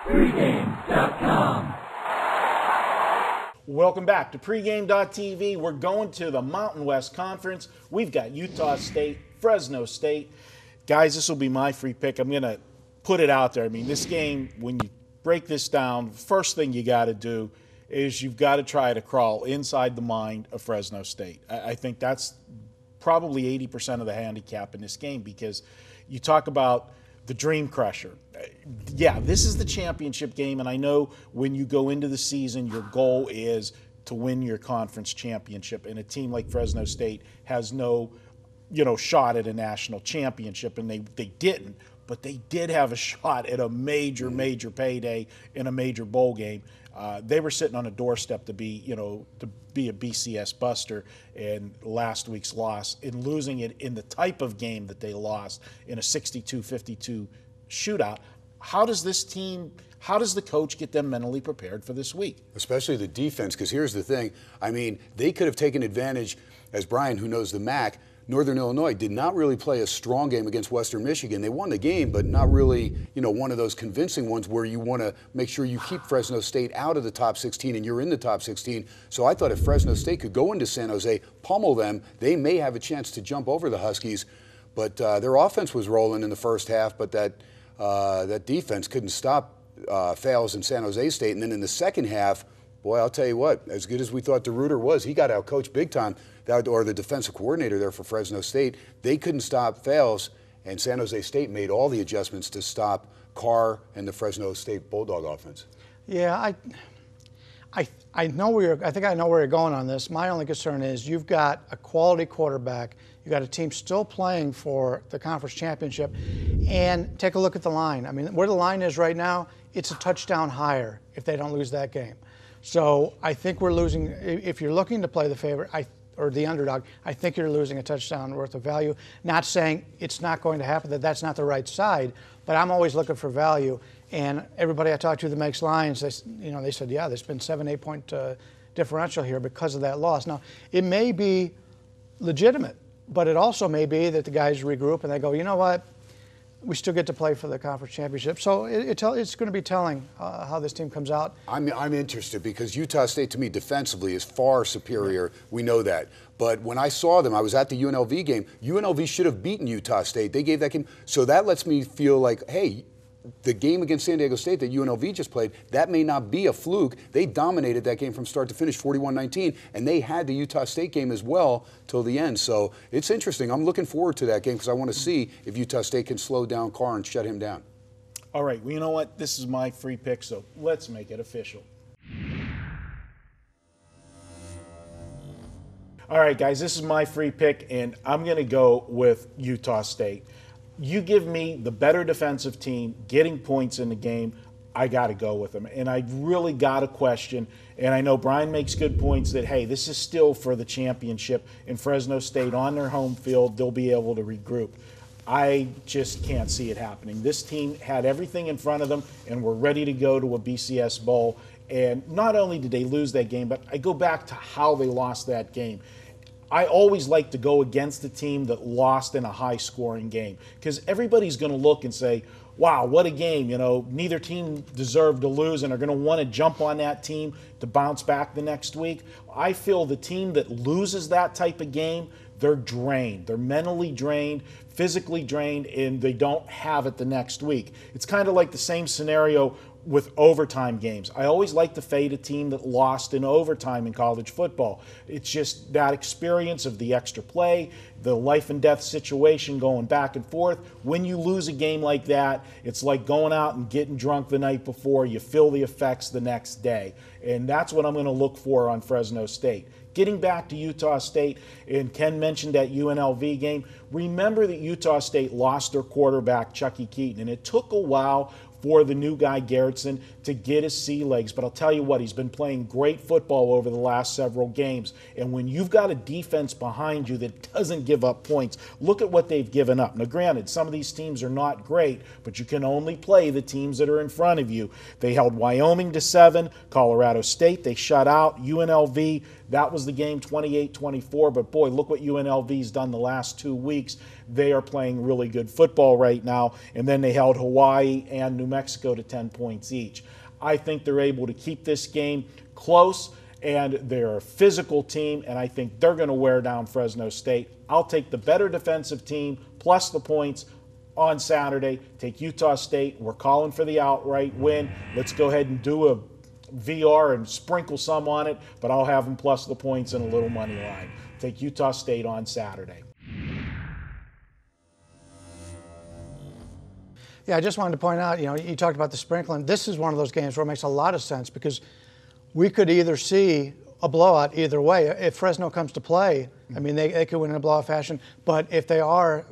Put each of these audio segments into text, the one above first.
Pregame.com. Welcome back to Pregame.tv. We're going to the Mountain West Conference. We've got Utah State, Fresno State. Guys, this will be my free pick. I'm going to put it out there. I mean, this game, when you break this down, first thing you got to do is you've got to try to crawl inside the mind of Fresno State. I think that's probably 80% of the handicap in this game, because you talk about the dream crusher. Yeah, this is the championship game, and I know when you go into the season, your goal is to win your conference championship, and a team like Fresno State has no, shot at a national championship, and they didn't, but they did have a shot at a major payday in a major bowl game. They were sitting on a doorstep to be a BCS buster, and last week's loss, in losing it in the type of game that they lost in a 62-52 shootout. How does the coach get them mentally prepared for this week? Especially the defense, because here's the thing. I mean, they could have taken advantage, as Bryan, who knows the MAC, Northern Illinois did not really play a strong game against Western Michigan. They won the game, but not really, one of those convincing ones where you want to make sure you keep Fresno State out of the top 16 and you're in the top 16. So I thought if Fresno State could go into San Jose, pummel them, they may have a chance to jump over the Huskies. But their offense was rolling in the first half, but that defense couldn't stop Fales in San Jose State. And then in the second half, boy, I'll tell you what, as good as we thought DeRuyter was, he got out-coached big time, or the defensive coordinator there for Fresno State. They couldn't stop Fales, and San Jose State made all the adjustments to stop Carr and the Fresno State Bulldog offense. Yeah, I think I know where you're going on this. My only concern is you've got a quality quarterback. You've got a team still playing for the conference championship. And take a look at the line. I mean, where the line is right now, it's a touchdown higher if they don't lose that game. So I think we're losing. If you're looking to play the favorite or the underdog, I think you're losing a touchdown worth of value. Not saying it's not going to happen, that's not the right side, but I'm always looking for value. And everybody I talked to that makes lines, they said, yeah, there's been 7-8 point differential here because of that loss. Now, it may be legitimate, but it also may be that the guys regroup and they go, you know what? We still get to play for the conference championship. So it's going to be telling how this team comes out. I'm interested because Utah State, to me, defensively is far superior. We know that. But when I saw them, I was at the UNLV game. UNLV should have beaten Utah State. They gave that game. So that lets me feel like, hey, the game against San Diego State that UNLV just played, that may not be a fluke. They dominated that game from start to finish, 41-19, and they had the Utah State game as well till the end. So it's interesting. I'm looking forward to that game because I want to see if Utah State can slow down Carr and shut him down. All right, well, you know what? This is my free pick, so let's make it official. All right, guys, this is my free pick, and I'm going to go with Utah State. You give me the better defensive team getting points in the game, I got to go with them. And I really got to question, and I know Bryan makes good points that, hey, this is still for the championship, and Fresno State on their home field, they'll be able to regroup. I just can't see it happening. This team had everything in front of them and were ready to go to a BCS Bowl. And not only did they lose that game, but I go back to how they lost that game. I always like to go against a team that lost in a high-scoring game because everybody's going to look and say, wow, what a game. Neither team deserved to lose and are going to want to jump on that team to bounce back the next week. I feel the team that loses that type of game, they're drained. They're mentally drained, physically drained, and they don't have it the next week. It's kind of like the same scenario with overtime games. I always like to fade a team that lost in overtime in college football. It's just that experience of the extra play, the life and death situation going back and forth. When you lose a game like that, it's like going out and getting drunk the night before. You feel the effects the next day. And that's what I'm going to look for on Fresno State. Getting back to Utah State, and Ken mentioned that UNLV game, remember that Utah State lost their quarterback, Chucky Keaton, and it took a while for the new guy, Garrettson, to get his sea legs. But I'll tell you what, he's been playing great football over the last several games. And when you've got a defense behind you that doesn't give up points, look at what they've given up. Now, granted, some of these teams are not great, but you can only play the teams that are in front of you. They held Wyoming to 7, Colorado State, they shut out UNLV. That was the game 28-24, but boy, look what UNLV's done the last 2 weeks. They are playing really good football right now, and then they held Hawaii and New Mexico to 10 points each. I think they're able to keep this game close, and they're a physical team, and I think they're going to wear down Fresno State. I'll take the better defensive team plus the points on Saturday. Take Utah State. We're calling for the outright win. Let's go ahead and do a VR and sprinkle some on it, but I'll have them plus the points and a little money line. Take Utah State on Saturday. Yeah, I just wanted to point out, you talked about the sprinkling. This is one of those games where it makes a lot of sense because we could either see a blowout either way. If Fresno comes to play, I mean, they could win in a blowout fashion. But if they are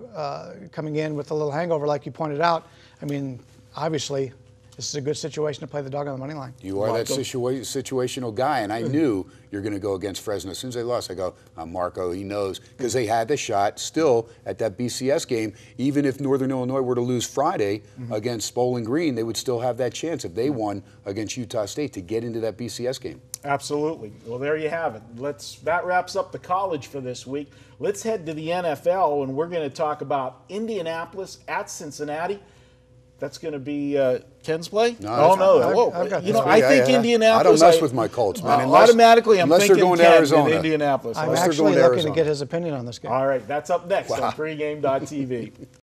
coming in with a little hangover, like you pointed out, I mean, obviously, this is a good situation to play the dog on the money line. You are that situational guy, and I knew you're going to go against Fresno. As soon as they lost, I go, Marco, he knows, because they had the shot still at that BCS game. Even if Northern Illinois were to lose Friday against Bowling Green, they would still have that chance if they won against Utah State to get into that BCS game. Absolutely. Well, there you have it. That wraps up the college for this week. Let's head to the NFL, and we're going to talk about Indianapolis at Cincinnati. That's going to be Ken's play? No, Whoa. I think Indianapolis. I don't mess with my Colts, man. Automatically, I'm thinking going to Ken Arizona. in Indianapolis. I'm actually looking to get his opinion on this game. All right, that's up next on pregame.tv.